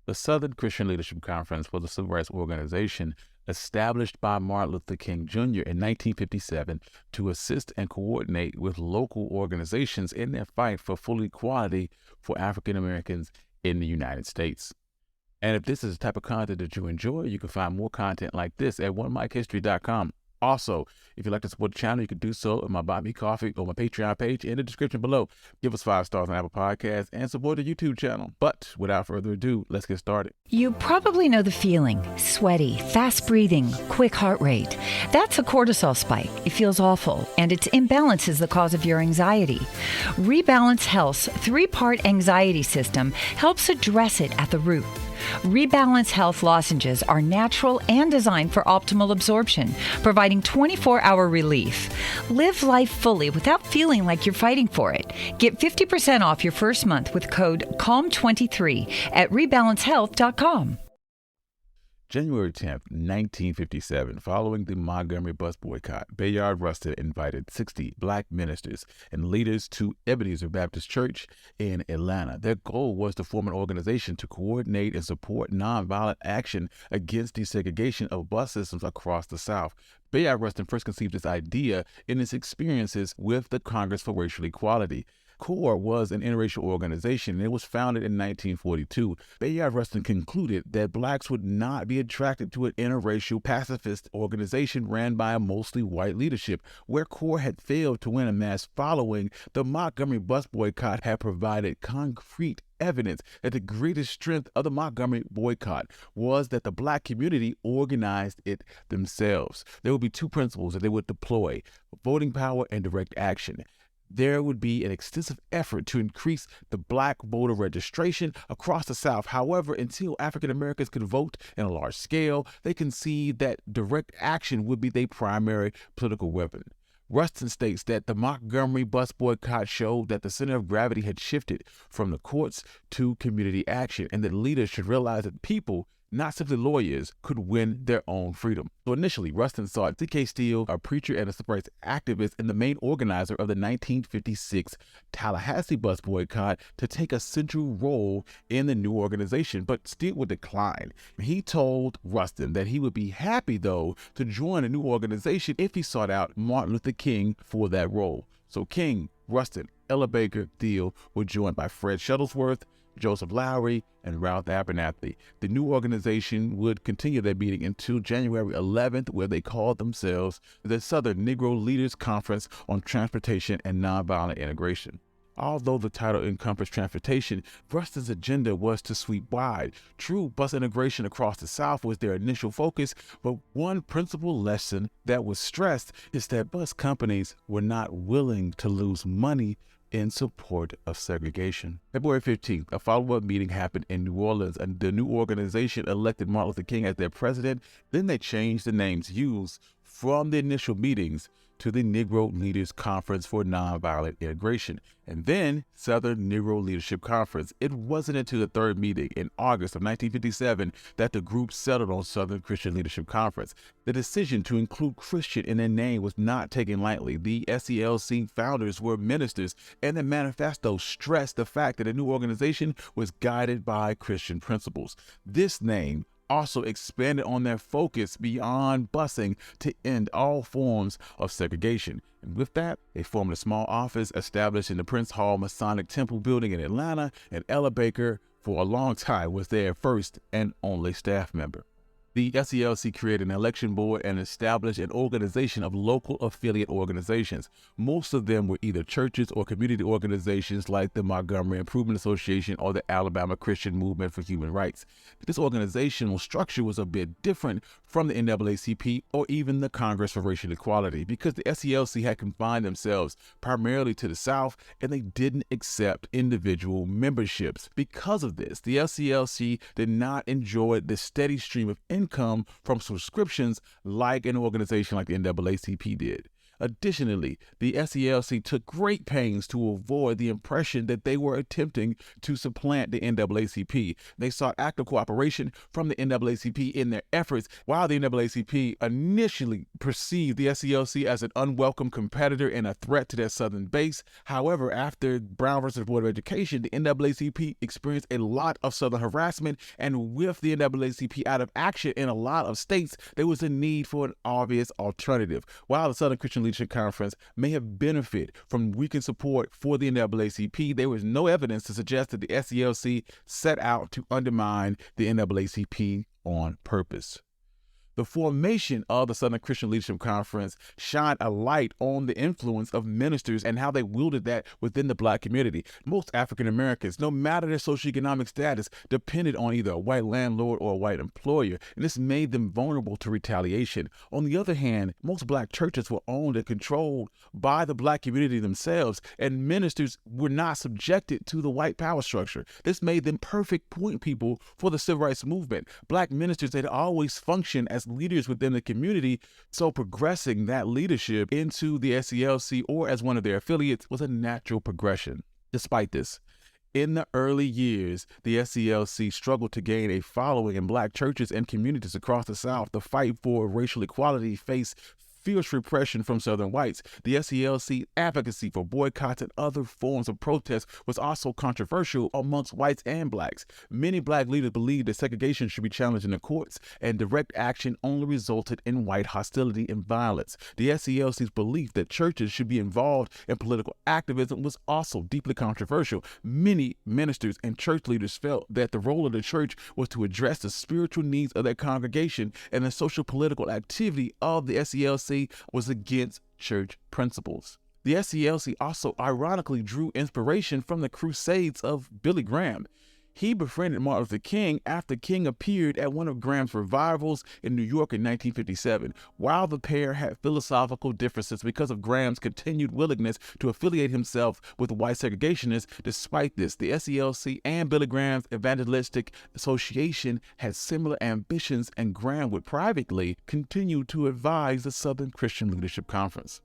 The Southern Christian Leadership Conference was a civil rights organization established by Martin Luther King Jr. in 1957 to assist and coordinate with local organizations in their fight for full equality for African Americans in the United States. And if this is the type of content that you enjoy, you can find more content like this at onemichistory.com. Also, if you'd like to support the channel, you can do so at my Buy Me Coffee or my Patreon page in the description below. Give us 5 stars on Apple Podcasts and support the YouTube channel. But without further ado, let's get started. You probably know the feeling. Sweaty, fast breathing, quick heart rate. That's a cortisol spike. It feels awful, and its imbalance is the cause of your anxiety. Rebalance Health's 3-part anxiety system helps address it at the root. Rebalance Health lozenges are natural and designed for optimal absorption, providing 24-hour relief. Live life fully without feeling like you're fighting for it. Get 50% off your first month with code CALM23 at rebalancehealth.com. January 10th, 1957, following the Montgomery bus boycott, Bayard Rustin invited 60 Black ministers and leaders to Ebenezer Baptist Church in Atlanta. Their goal was to form an organization to coordinate and support nonviolent action against desegregation of bus systems across the South. Bayard Rustin first conceived this idea in his experiences with the Congress for Racial Equality. CORE was an interracial organization, and it was founded in 1942. Bayard Rustin concluded that blacks would not be attracted to an interracial pacifist organization ran by a mostly white leadership. Where CORE had failed to win a mass following, the Montgomery bus boycott had provided concrete evidence that the greatest strength of the Montgomery boycott was that the Black community organized it themselves. There would be 2 principles that they would deploy: voting power and direct action. There would be an extensive effort to increase the Black voter registration across the South. However, until African Americans could vote in a large scale, they conceded that direct action would be their primary political weapon. Rustin states that the Montgomery bus boycott showed that the center of gravity had shifted from the courts to community action, and that leaders should realize that people, not simply lawyers, could win their own freedom. So initially, Rustin sought C.K. Steele, a preacher and a civil rights activist and the main organizer of the 1956 Tallahassee bus boycott, to take a central role in the new organization, but Steele would decline. He told Rustin that he would be happy, though, to join a new organization if he sought out Martin Luther King for that role. So King, Rustin, Ella Baker, Steele were joined by Fred Shuttlesworth, Joseph Lowry, and Ralph Abernathy. The new organization would continue their meeting until January 11th, where they called themselves the Southern Negro Leaders Conference on Transportation and Nonviolent Integration. Although the title encompassed transportation, Rustin's agenda was to sweep wide. True bus integration across the South was their initial focus, but one principal lesson that was stressed is that bus companies were not willing to lose money in support of segregation. February 15th, a follow-up meeting happened in New Orleans, and the new organization elected Martin Luther King as their president. Then they changed the names used from the initial meetings to the Negro Leaders Conference for Nonviolent Integration, and then Southern Negro Leadership Conference. It wasn't until the 3rd meeting in August of 1957 that the group settled on Southern Christian Leadership Conference. The decision to include Christian in their name was not taken lightly. The SELC founders were ministers, and the manifesto stressed the fact that the new organization was guided by Christian principles. This name also expanded on their focus beyond busing to end all forms of segregation. And with that, they formed a small office established in the Prince Hall Masonic Temple building in Atlanta, and Ella Baker, for a long time, was their first and only staff member. The SELC created an election board and established an organization of local affiliate organizations. Most of them were either churches or community organizations like the Montgomery Improvement Association or the Alabama Christian Movement for Human Rights. This organizational structure was a bit different from the NAACP or even the Congress for Racial Equality, because the SELC had confined themselves primarily to the South, and they didn't accept individual memberships. Because of this, the SELC did not enjoy the steady stream of income from subscriptions like an organization like the NAACP did. Additionally, the SELC took great pains to avoid the impression that they were attempting to supplant the NAACP. They sought active cooperation from the NAACP in their efforts, while the NAACP initially perceived the SELC as an unwelcome competitor and a threat to their southern base. However, after Brown versus Board of Education, the NAACP experienced a lot of southern harassment, and with the NAACP out of action in a lot of states, there was a need for an obvious alternative. While the Southern Christian Leadership Conference may have benefited from weakened support for the NAACP, there was no evidence to suggest that the SELC set out to undermine the NAACP on purpose. The formation of the Southern Christian Leadership Conference shined a light on the influence of ministers and how they wielded that within the Black community. Most African Americans, no matter their socioeconomic status, depended on either a white landlord or a white employer, and this made them vulnerable to retaliation. On the other hand, most Black churches were owned and controlled by the Black community themselves, and ministers were not subjected to the white power structure. This made them perfect point people for the civil rights movement. Black ministers had always functioned as leaders within the community, so progressing that leadership into the SELC or as one of their affiliates was a natural progression. Despite this, in the early years, the SELC struggled to gain a following in Black churches and communities across the South. The fight for racial equality faced fierce repression from Southern whites. The SELC advocacy for boycotts and other forms of protest was also controversial amongst whites and Blacks. Many Black leaders believed that segregation should be challenged in the courts, and direct action only resulted in white hostility and violence. The SELC's belief that churches should be involved in political activism was also deeply controversial. Many ministers and church leaders felt that the role of the church was to address the spiritual needs of their congregation, and the social political activity of the SELC was against church principles. The SELC also ironically drew inspiration from the crusades of Billy Graham. He befriended Martin Luther King after King appeared at one of Graham's revivals in New York in 1957. While the pair had philosophical differences because of Graham's continued willingness to affiliate himself with white segregationists, despite this, the SELC and Billy Graham's evangelistic association had similar ambitions, and Graham would privately continue to advise the Southern Christian Leadership Conference.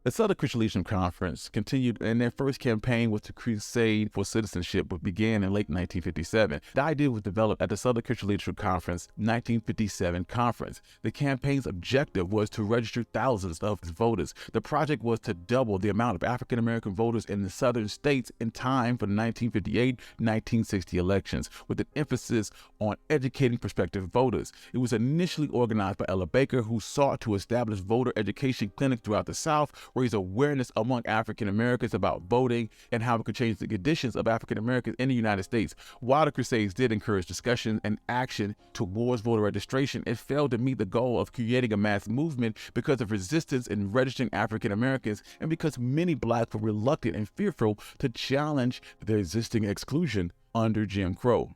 The Southern Christian Leadership Conference continued, and their first campaign was to crusade for citizenship, which began in late 1957. The idea was developed at the Southern Christian Leadership Conference 1957 conference. The campaign's objective was to register thousands of voters. The project was to double the amount of African American voters in the southern states in time for the 1958-1960 elections, with an emphasis on educating prospective voters. It was initially organized by Ella Baker, who sought to establish voter education clinics throughout the South, raise awareness among African Americans about voting and how it could change the conditions of African Americans in the United States. While the Crusades did encourage discussion and action towards voter registration, it failed to meet the goal of creating a mass movement because of resistance in registering African Americans, and because many Blacks were reluctant and fearful to challenge their existing exclusion under Jim Crow.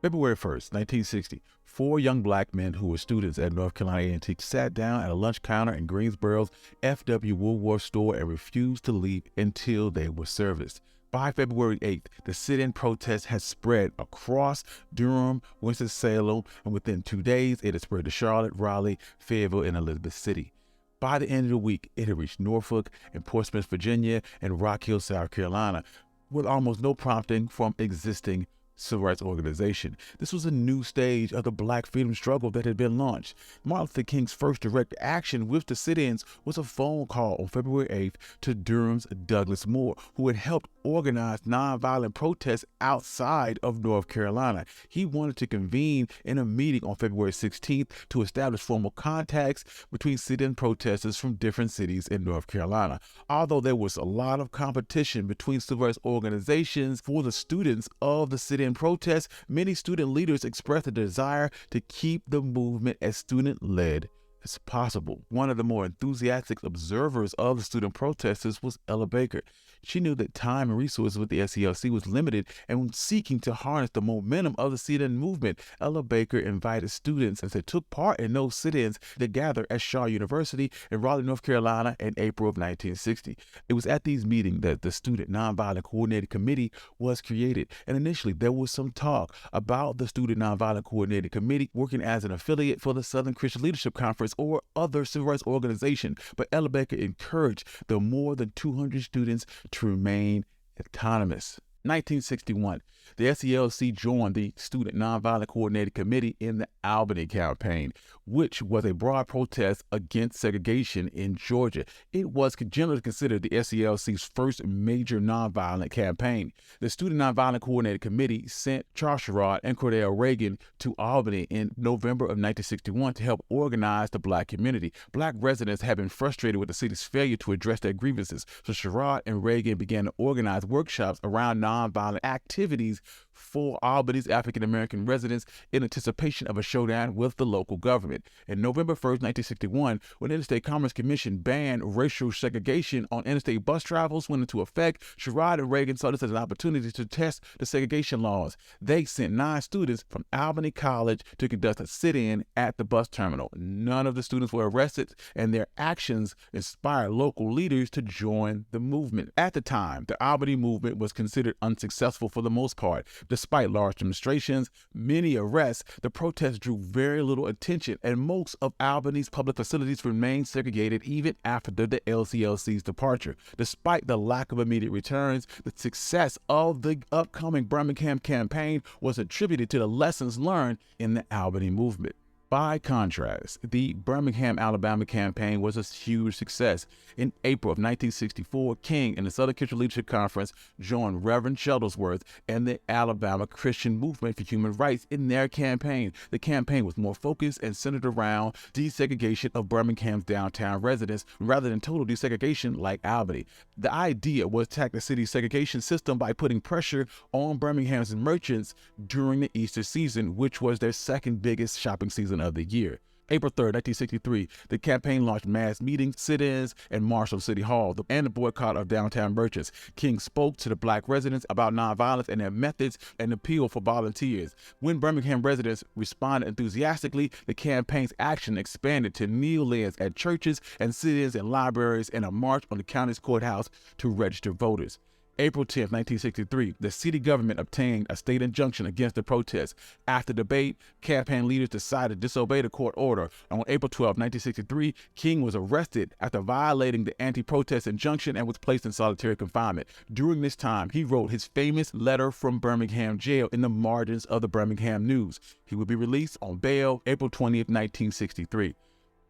February 1st, 1960, 4 young Black men who were students at North Carolina A&T sat down at a lunch counter in Greensboro's F.W. Woolworth store and refused to leave until they were serviced. By February 8th, the sit-in protest had spread across Durham, Winston-Salem, and within 2 days, it had spread to Charlotte, Raleigh, Fayetteville, and Elizabeth City. By the end of the week, it had reached Norfolk and Portsmouth, Virginia, and Rock Hill, South Carolina, with almost no prompting from existing civil rights organization. This was a new stage of the Black freedom struggle that had been launched. Martin Luther King's first direct action with the sit-ins was a phone call on February 8th to Durham's Douglas Moore, who had helped organize nonviolent protests outside of North Carolina. He wanted to convene in a meeting on February 16th to establish formal contacts between sit-in protesters from different cities in North Carolina. Although there was a lot of competition between civil rights organizations for the students of the sit-in protests, many student leaders expressed a desire to keep the movement as student-led as possible. One of the more enthusiastic observers of the student protesters was Ella Baker. She knew that time and resources with the SELC was limited, and when seeking to harness the momentum of the sit-in movement, Ella Baker invited students as they took part in those sit-ins to gather at Shaw University in Raleigh, North Carolina in April of 1960. It was at these meetings that the Student Nonviolent Coordinating Committee was created, and initially there was some talk about the Student Nonviolent Coordinating Committee working as an affiliate for the Southern Christian Leadership Conference or other civil rights organization, but Ella Baker encouraged the more than 200 students to remain autonomous. 1961, the SELC joined the Student Nonviolent Coordinating Committee in the Albany campaign, which was a broad protest against segregation in Georgia. It was generally considered the SELC's first major nonviolent campaign. The Student Nonviolent Coordinating Committee sent Charles Sherrod and Cordell Reagan to Albany in November of 1961 to help organize the Black community. Black residents had been frustrated with the city's failure to address their grievances, so Sherrod and Reagan began to organize workshops around nonviolent activities for Albany's African-American residents in anticipation of a showdown with the local government. In November 1st, 1961, when the Interstate Commerce Commission banned racial segregation on interstate bus travels went into effect, Sherrod and Reagan saw this as an opportunity to test the segregation laws. They sent 9 students from Albany College to conduct a sit-in at the bus terminal. None of the students were arrested, and their actions inspired local leaders to join the movement. At the time, the Albany movement was considered unsuccessful for the most part. Despite large demonstrations, many arrests, the protests drew very little attention, and most of Albany's public facilities remained segregated even after the LCLC's departure. Despite the lack of immediate returns, the success of the upcoming Birmingham campaign was attributed to the lessons learned in the Albany movement. By contrast, the Birmingham, Alabama campaign was a huge success. In April of 1964, King and the Southern Christian Leadership Conference joined Reverend Shuttlesworth and the Alabama Christian Movement for Human Rights in their campaign. The campaign was more focused and centered around desegregation of Birmingham's downtown residents rather than total desegregation like Albany. The idea was to attack the city's segregation system by putting pressure on Birmingham's merchants during the Easter season, which was their second biggest shopping season of the year. April 3rd, 1963, the campaign launched mass meetings, sit-ins, and march on City Hall, and the boycott of downtown merchants. King spoke to the Black residents about nonviolence and their methods and appealed for volunteers. When Birmingham residents responded enthusiastically, the campaign's action expanded to kneel-ins at churches and sit-ins in libraries and a march on the county's courthouse to register voters. April 10, 1963, the city government obtained a state injunction against the protests. After debate, campaign leaders decided to disobey the court order. On April 12, 1963, King was arrested after violating the anti-protest injunction and was placed in solitary confinement. During this time, he wrote his famous letter from Birmingham jail in the margins of the Birmingham News. He would be released on bail April 20, 1963.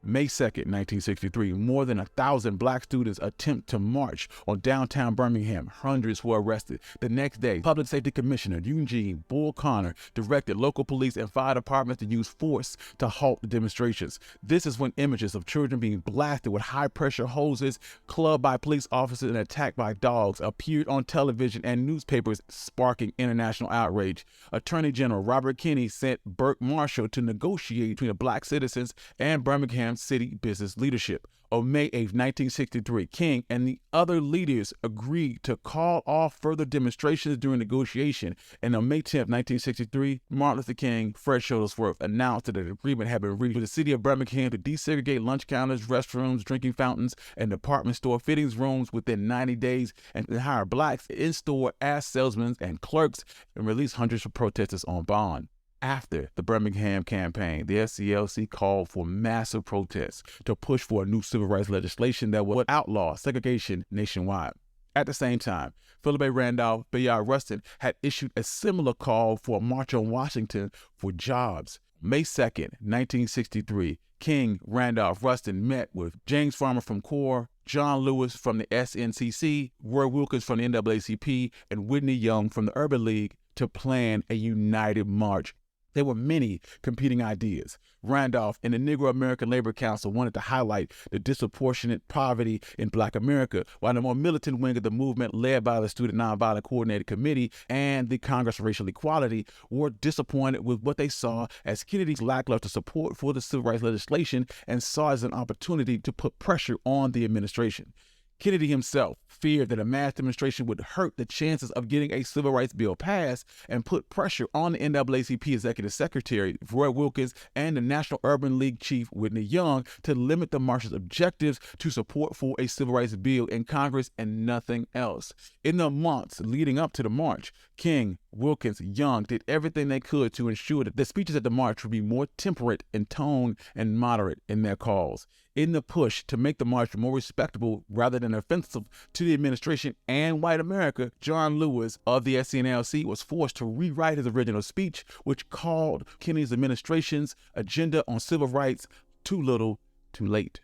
May 2nd, 1963, more than 1,000 Black students attempt to march on downtown Birmingham. Hundreds were arrested. The next day, Public Safety Commissioner Eugene Bull Connor directed local police and fire departments to use force to halt the demonstrations. This is when images of children being blasted with high-pressure hoses, clubbed by police officers, and attacked by dogs appeared on television and newspapers, sparking international outrage. Attorney General Robert Kennedy sent Burke Marshall to negotiate between the Black citizens and Birmingham city business leadership. On May 8, 1963, King and the other leaders agreed to call off further demonstrations during negotiation. And on May 10, 1963, Martin Luther King, Fred Shuttlesworth announced that an agreement had been reached with the city of Birmingham to desegregate lunch counters, restrooms, drinking fountains, and department store fittings rooms within 90 days and to hire Blacks in-store as salesmen and clerks and release hundreds of protesters on bond. After the Birmingham campaign, the SCLC called for massive protests to push for a new civil rights legislation that would outlaw segregation nationwide. At the same time, Philip A. Randolph, Bayard Rustin had issued a similar call for a march on Washington for jobs. May 2nd, 1963, King, Randolph, Rustin met with James Farmer from CORE, John Lewis from the SNCC, Roy Wilkins from the NAACP, and Whitney Young from the Urban League to plan a united march. There were many competing ideas. Randolph and the Negro American Labor Council wanted to highlight the disproportionate poverty in Black America, while the more militant wing of the movement, led by the Student Nonviolent Coordinating Committee and the Congress for Racial Equality, were disappointed with what they saw as Kennedy's lackluster support for the civil rights legislation and saw it as an opportunity to put pressure on the administration. Kennedy himself feared that a mass demonstration would hurt the chances of getting a civil rights bill passed and put pressure on the NAACP Executive Secretary, Roy Wilkins, and the National Urban League Chief, Whitney Young, to limit the march's objectives to support for a civil rights bill in Congress and nothing else. In the months leading up to the march, King, Wilkins, Young did everything they could to ensure that the speeches at the march would be more temperate in tone and moderate in their calls. In the push to make the march more respectable rather than offensive to the administration and white America, John Lewis of the SNCC was forced to rewrite his original speech, which called Kennedy's administration's agenda on civil rights too little, too late.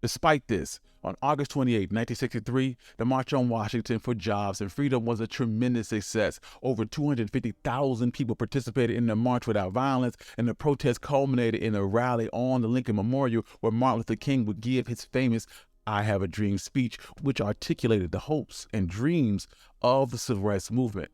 Despite this, on August 28, 1963, the March on Washington for Jobs and Freedom was a tremendous success. Over 250,000 people participated in the March Without Violence, and the protest culminated in a rally on the Lincoln Memorial where Martin Luther King would give his famous "I Have a Dream" speech, which articulated the hopes and dreams of the civil rights movement.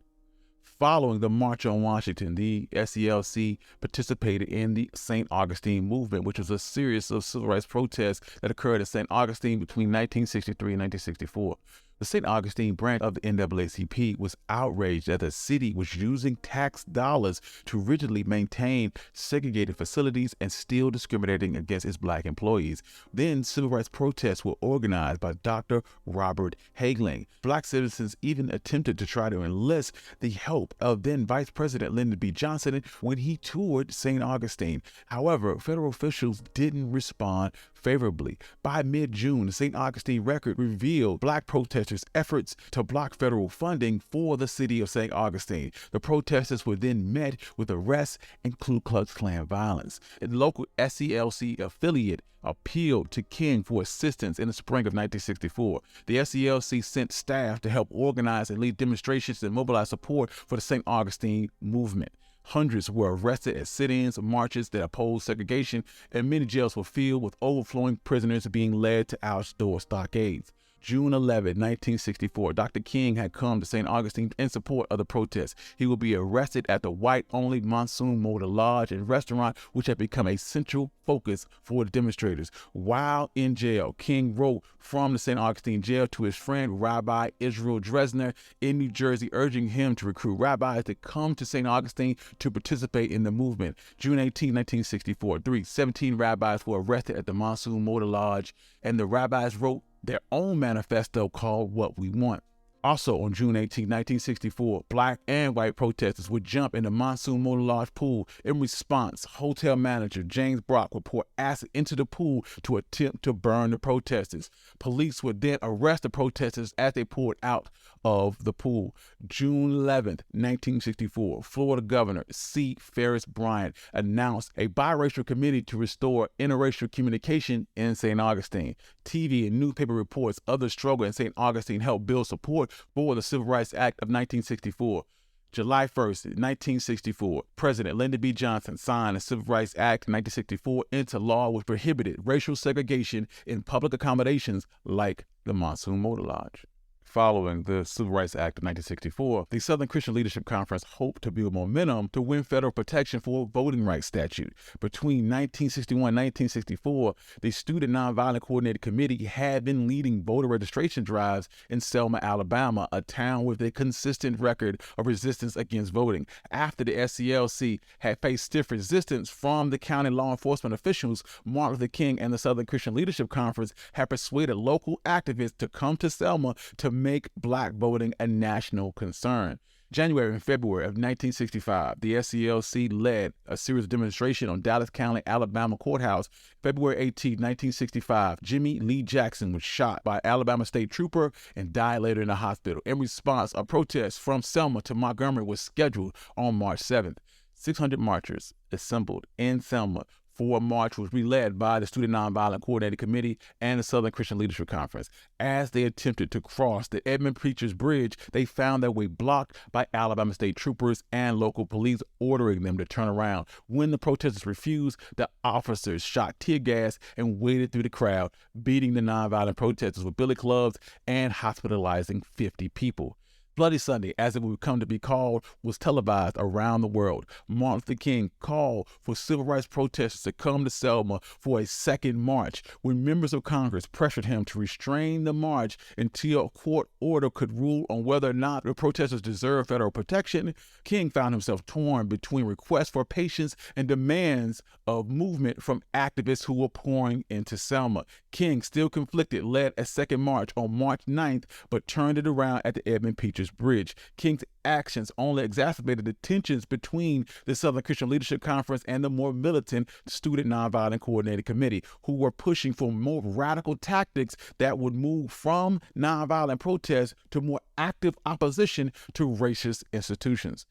Following the March on Washington, the SCLC participated in the St. Augustine movement, which was a series of civil rights protests that occurred at St. Augustine between 1963 and 1964. The St. Augustine branch of the NAACP was outraged that the city was using tax dollars to rigidly maintain segregated facilities and still discriminating against its black employees. Then civil rights protests were organized by Dr. Robert Hageling. Black citizens even attempted to try to enlist the help of then Vice President Lyndon B. Johnson when he toured St. Augustine. However, federal officials didn't respond favorably. By mid-June, the St. Augustine Record revealed black protesters' efforts to block federal funding for the city of St. Augustine. The protesters were then met with arrests and Ku Klux Klan violence. A local SCLC affiliate appealed to King for assistance in the spring of 1964. The SCLC sent staff to help organize and lead demonstrations and mobilize support for the St. Augustine movement. Hundreds were arrested at sit-ins, marches that opposed segregation, and many jails were filled with overflowing prisoners being led to outdoor stockades. June 11, 1964, Dr. King had come to St. Augustine in support of the protests. He would be arrested at the white-only Monsoon Motor Lodge and restaurant, which had become a central focus for the demonstrators. While in jail, King wrote from the St. Augustine jail to his friend Rabbi Israel Dresner in New Jersey, urging him to recruit rabbis to come to St. Augustine to participate in the movement. June 18, 1964, 17 rabbis were arrested at the Monsoon Motor Lodge, and the rabbis wrote their own manifesto called What We Want. Also on June 18, 1964, black and white protesters would jump in the Monsoon Motor Lodge pool. In response, hotel manager James Brock would pour acid into the pool to attempt to burn the protesters. Police would then arrest the protesters as they poured out of the pool. June 11, 1964, Florida Governor C. Ferris Bryant announced a biracial committee to restore interracial communication in St. Augustine. TV and newspaper reports of the struggle in St. Augustine helped build support for the Civil Rights Act of 1964. July 1st, 1964, President Lyndon B. Johnson signed the Civil Rights Act of 1964 into law, which prohibited racial segregation in public accommodations like the Monsoon Motor Lodge. Following the Civil Rights Act of 1964, the Southern Christian Leadership Conference hoped to build momentum to win federal protection for a voting rights statute. Between 1961 and 1964, the Student Nonviolent Coordinating Committee had been leading voter registration drives in Selma, Alabama, a town with a consistent record of resistance against voting. After the SCLC had faced stiff resistance from the county law enforcement officials, Martin Luther King and the Southern Christian Leadership Conference had persuaded local activists to come to Selma to make black voting a national concern. January and February of 1965, the SCLC led a series of demonstrations on Dallas County, Alabama courthouse. February 18, 1965, Jimmy Lee Jackson was shot by an Alabama state trooper and died later in the hospital. In response, a protest from Selma to Montgomery was scheduled on March 7th. 600 marchers assembled in Selma for a march was led by the Student Nonviolent Coordinating Committee and the Southern Christian Leadership Conference. As they attempted to cross the Edmund Preachers Bridge, they found their way blocked by Alabama state troopers and local police, ordering them to turn around. When the protesters refused, the officers shot tear gas and waded through the crowd, beating the nonviolent protesters with billy clubs and hospitalizing 50 people. Bloody Sunday, as it would come to be called, was televised around the world. Martin Luther King called for civil rights protesters to come to Selma for a second march. When members of Congress pressured him to restrain the march until a court order could rule on whether or not the protesters deserved federal protection, King found himself torn between requests for patience and demands of movement from activists who were pouring into Selma. King, still conflicted, led a second march on March 9th, but turned it around at the Edmund Peters Bridge. King's actions only exacerbated the tensions between the Southern Christian Leadership Conference and the more militant Student Nonviolent Coordinating Committee, who were pushing for more radical tactics that would move from nonviolent protest to more active opposition to racist institutions.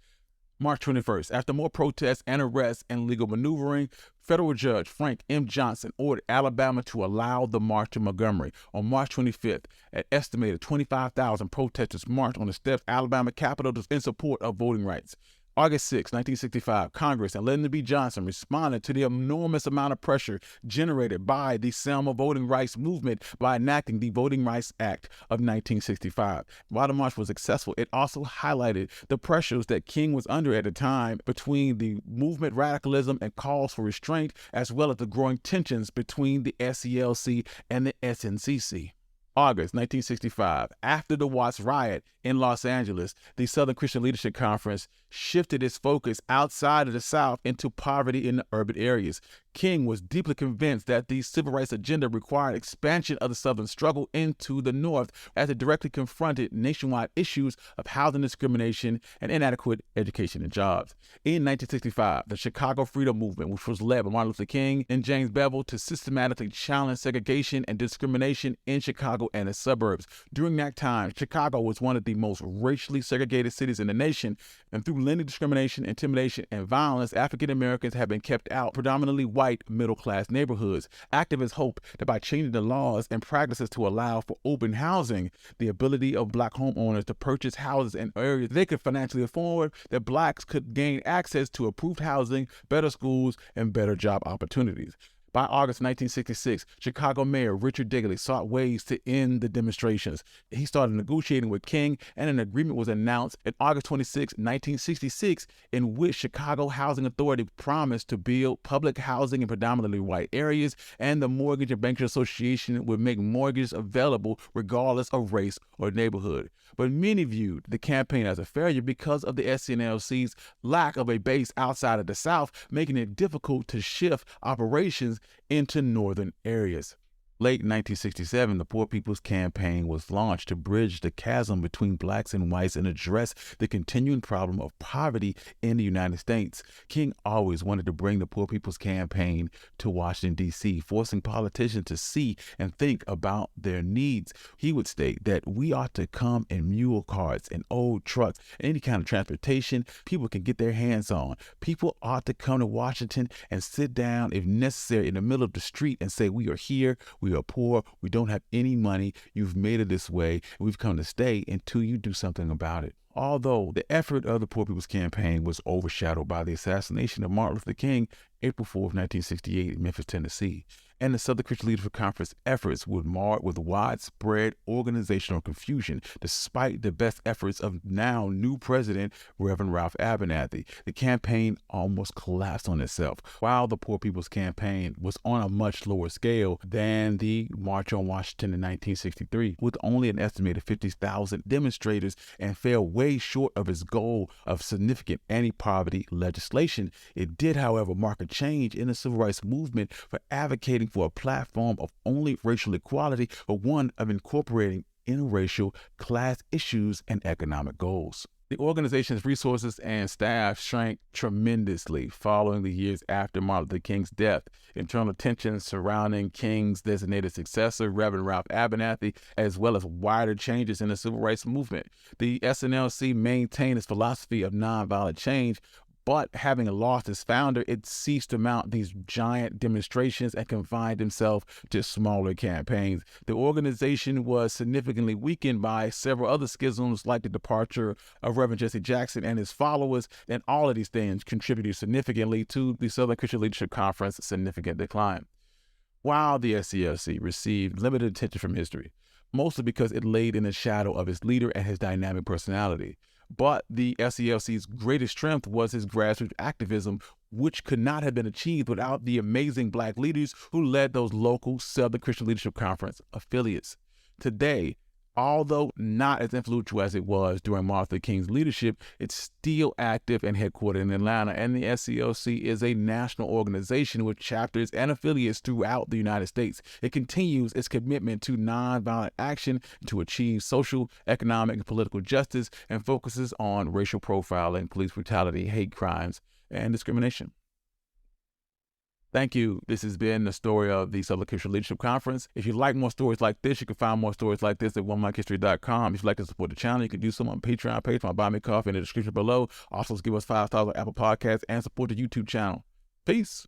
March 21st, after more protests and arrests and legal maneuvering, federal judge Frank M. Johnson ordered Alabama to allow the march to Montgomery. On March 25th, an estimated 25,000 protesters marched on the steps of Alabama Capitol in support of voting rights. August 6, 1965, Congress and Lyndon B. Johnson responded to the enormous amount of pressure generated by the Selma voting rights movement by enacting the Voting Rights Act of 1965. While the march was successful, it also highlighted the pressures that King was under at the time between the movement radicalism and calls for restraint, as well as the growing tensions between the SCLC and the SNCC. August 1965, after the Watts riot in Los Angeles, the Southern Christian Leadership Conference shifted its focus outside of the South into poverty in the urban areas. King was deeply convinced that the civil rights agenda required expansion of the Southern struggle into the North, as it directly confronted nationwide issues of housing discrimination and inadequate education and jobs. In 1965, the Chicago Freedom Movement, which was led by Martin Luther King and James Bevel, to systematically challenge segregation and discrimination in Chicago and its suburbs. During that time, Chicago was one of the most racially segregated cities in the nation, and through linear discrimination, intimidation, and violence, African Americans have been kept out predominantly white middle-class neighborhoods. Activists hope that by changing the laws and practices to allow for open housing, the ability of Black homeowners to purchase houses in areas they could financially afford, that Blacks could gain access to improved housing, better schools, and better job opportunities. By August 1966, Chicago Mayor Richard Digley sought ways to end the demonstrations. He started negotiating with King, and an agreement was announced on August 26, 1966, in which Chicago Housing Authority promised to build public housing in predominantly white areas, and the Mortgage and Bankers Association would make mortgages available regardless of race or neighborhood. But many viewed the campaign as a failure because of the SNLC's lack of a base outside of the South, making it difficult to shift operations into northern areas. Late 1967, the Poor People's Campaign was launched to bridge the chasm between Blacks and whites and address the continuing problem of poverty in the United States. King always wanted to bring the Poor People's Campaign to Washington, D.C., forcing politicians to see and think about their needs. He would state that we ought to come in mule carts and old trucks, any kind of transportation people can get their hands on. People ought to come to Washington and sit down, if necessary, in the middle of the street and say, we are here, we are poor, we don't have any money, you've made it this way, and we've come to stay until you do something about it. Although the effort of the Poor People's Campaign was overshadowed by the assassination of Martin Luther King, April 4, 1968, in Memphis, Tennessee, and the Southern Christian Leadership Conference efforts were marred with widespread organizational confusion, despite the best efforts of now new president, Reverend Ralph Abernathy. The campaign almost collapsed on itself. While the Poor People's Campaign was on a much lower scale than the March on Washington in 1963, with only an estimated 50,000 demonstrators, and fell way short of its goal of significant anti-poverty legislation, it did, however, mark a change in the civil rights movement for advocating for a platform of only racial equality, but one of incorporating interracial, class issues, and economic goals. The organization's resources and staff shrank tremendously following the years after Martin Luther King's death. Internal tensions surrounding King's designated successor, Reverend Ralph Abernathy, as well as wider changes in the civil rights movement. The SNLC maintained its philosophy of nonviolent change, but having lost its founder, it ceased to mount these giant demonstrations and confined itself to smaller campaigns. The organization was significantly weakened by several other schisms, like the departure of Reverend Jesse Jackson and his followers, and all of these things contributed significantly to the Southern Christian Leadership Conference's significant decline. While the SCLC received limited attention from history, mostly because it laid in the shadow of its leader and his dynamic personality. But the SCLC's greatest strength was his grassroots activism, which could not have been achieved without the amazing Black leaders who led those local Southern Christian Leadership Conference affiliates. Today, although not as influential as it was during Martin Luther King's leadership, it's still active and headquartered in Atlanta, and the SCLC is a national organization with chapters and affiliates throughout the United States. It continues its commitment to nonviolent action to achieve social, economic, and political justice, and focuses on racial profiling, police brutality, hate crimes, and discrimination. Thank you. This has been the story of the Southern Christian Leadership Conference. If you like more stories like this, you can find more stories like this at onemichistory.com. If you'd like to support the channel, you can do so on Patreon page, my Buy Me Coffee in the description below. Also, give us 5 stars on Apple Podcasts and support the YouTube channel. Peace.